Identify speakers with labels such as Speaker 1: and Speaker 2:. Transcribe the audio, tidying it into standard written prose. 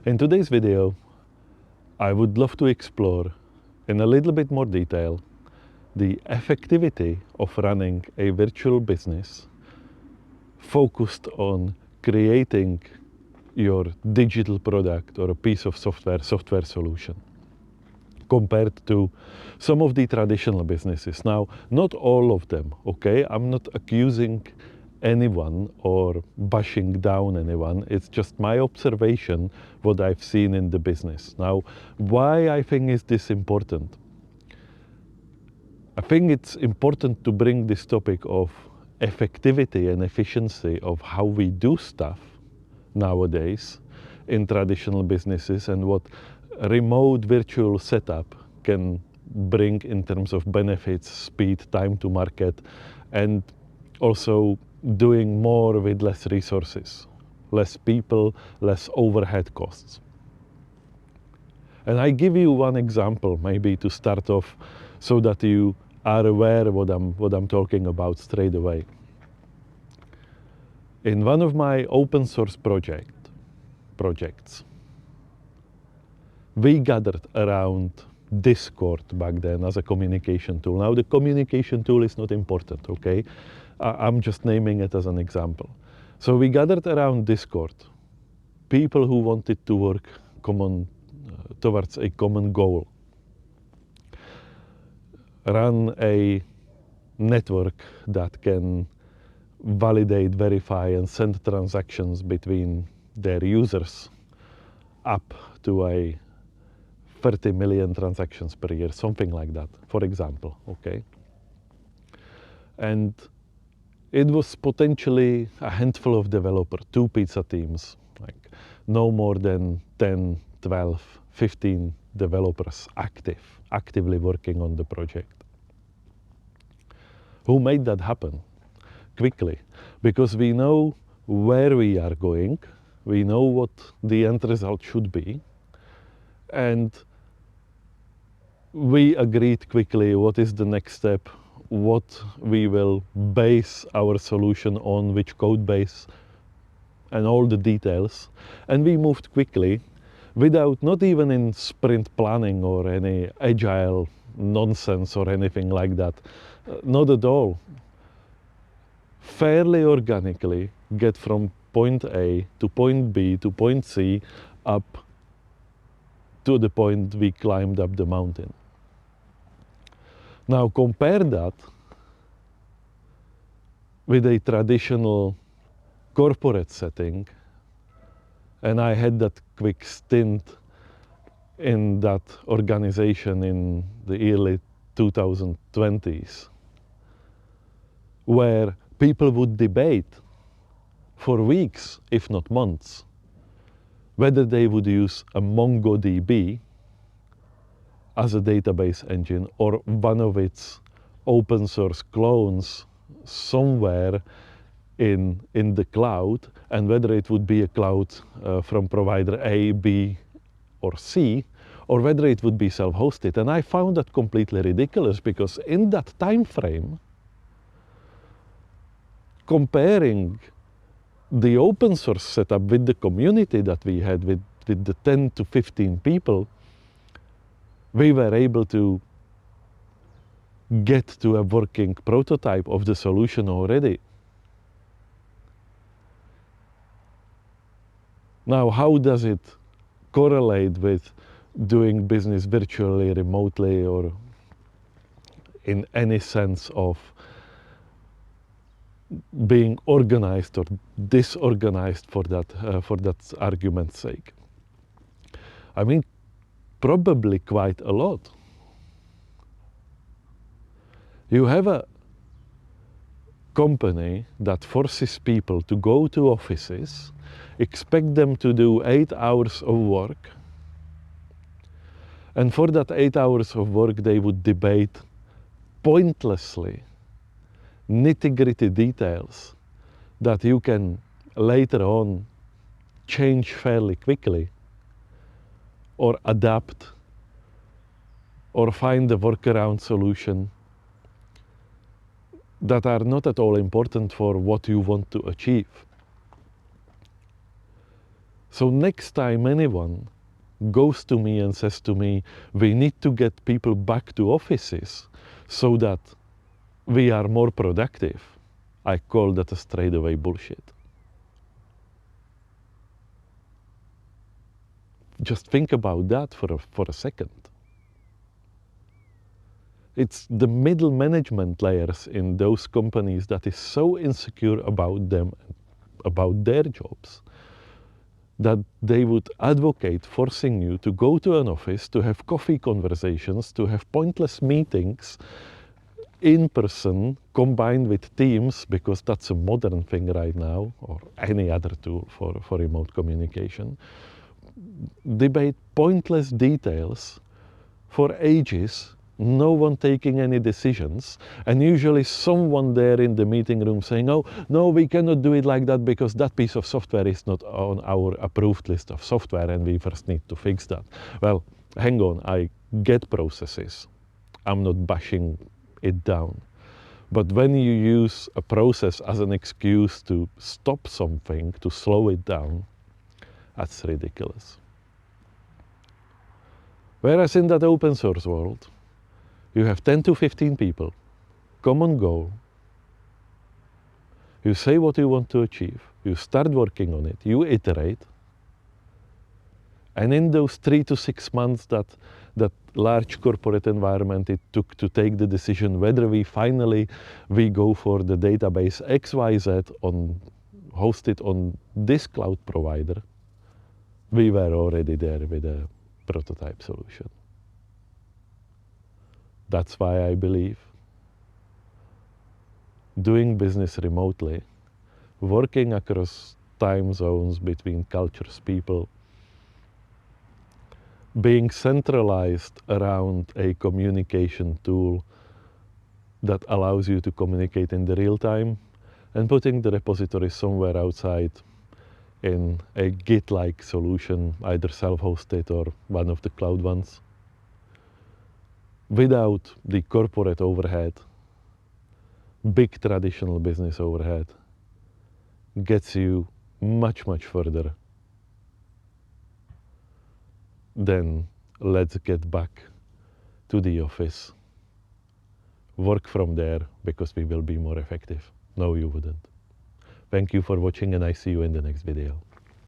Speaker 1: In today's video, I would love to explore in a little bit more detail the effectivity of running a virtual business focused on creating your digital product or a piece of software solution compared to some of the traditional businesses. Now, not all of them, okay? I'm not accusing anyone or bashing down anyone. It's just my observation, what I've seen in the business. Now, why I think is this important? I think it's important to bring this topic of effectivity and efficiency of how we do stuff nowadays in traditional businesses and what remote virtual setup can bring in terms of benefits, speed, time to market, and also doing more with less resources, less people, less overhead costs. And I give you one example maybe to start off so that you are aware what I'm talking about straight away. In one of my open source projects, we gathered around Discord back then as a communication tool. Now the communication tool is not important, okay? I'm just naming it as an example. So we gathered around Discord, people who wanted to work towards a common goal. Run a network that can validate, verify, and send transactions between their users up to a 30 million transactions per year, something like that, for example, okay? And it was potentially a handful of developers, 2 pizza teams, like no more than 10, 12, 15 developers actively working on the project. Who made that happen? Quickly, because we know where we are going, we know what the end result should be, and we agreed quickly what is the next step, what we will base our solution on, which code base, and all the details. And we moved quickly without, not even in sprint planning or any agile nonsense or anything like that. Not at all. Fairly organically get from point A to point B to point C up to the point we climbed up the mountain. Now compare that with a traditional corporate setting, and I had that quick stint in that organization in the early 2020s, where people would debate for weeks, if not months, whether they would use a MongoDB as a database engine or one of its open source clones somewhere in the cloud, and whether it would be a cloud from provider A, B, or C, or whether it would be self-hosted. And I found that completely ridiculous, because in that time frame, comparing the open source setup with the community that we had with the 10 to 15 people, we were able to get to a working prototype of the solution already. Now, how does it correlate with doing business virtually, remotely, or in any sense of being organized or disorganized for that argument's sake? I mean, probably quite a lot. You have a company that forces people to go to offices, expect them to do 8 hours of work, and for that 8 hours of work they would debate pointlessly nitty-gritty details that you can later on change fairly quickly, or adapt, or find a workaround solution that are not at all important for what you want to achieve. So next time anyone goes to me and says to me, we need to get people back to offices so that we are more productive, I call that a straightaway bullshit. Just think about that for a second. It's the middle management layers in those companies that is so insecure about them, about their jobs, that they would advocate forcing you to go to an office, to have coffee conversations, to have pointless meetings in person combined with Teams, because that's a modern thing right now, or any other tool for remote communication. Debate pointless details for ages, no one taking any decisions, and usually someone there in the meeting room saying, oh, no, we cannot do it like that because that piece of software is not on our approved list of software and we first need to fix that. Well, hang on, I get processes. I'm not bashing it down. But when you use a process as an excuse to stop something, to slow it down, that's ridiculous. Whereas in that open source world, you have 10 to 15 people, common goal. You say what you want to achieve, you start working on it, you iterate, and in those 3 to 6 months that large corporate environment it took to take the decision whether we go for the database XYZ hosted on this cloud provider, we were already there with a prototype solution. That's why I believe doing business remotely, working across time zones between cultures, people, being centralized around a communication tool that allows you to communicate in the real time, and putting the repository somewhere outside in a Git-like solution, either self-hosted or one of the cloud ones, without the corporate overhead, big traditional business overhead, gets you much, much further than let's get back to the office, work from there because we will be more effective. No, you wouldn't. Thank you for watching and I see you in the next video.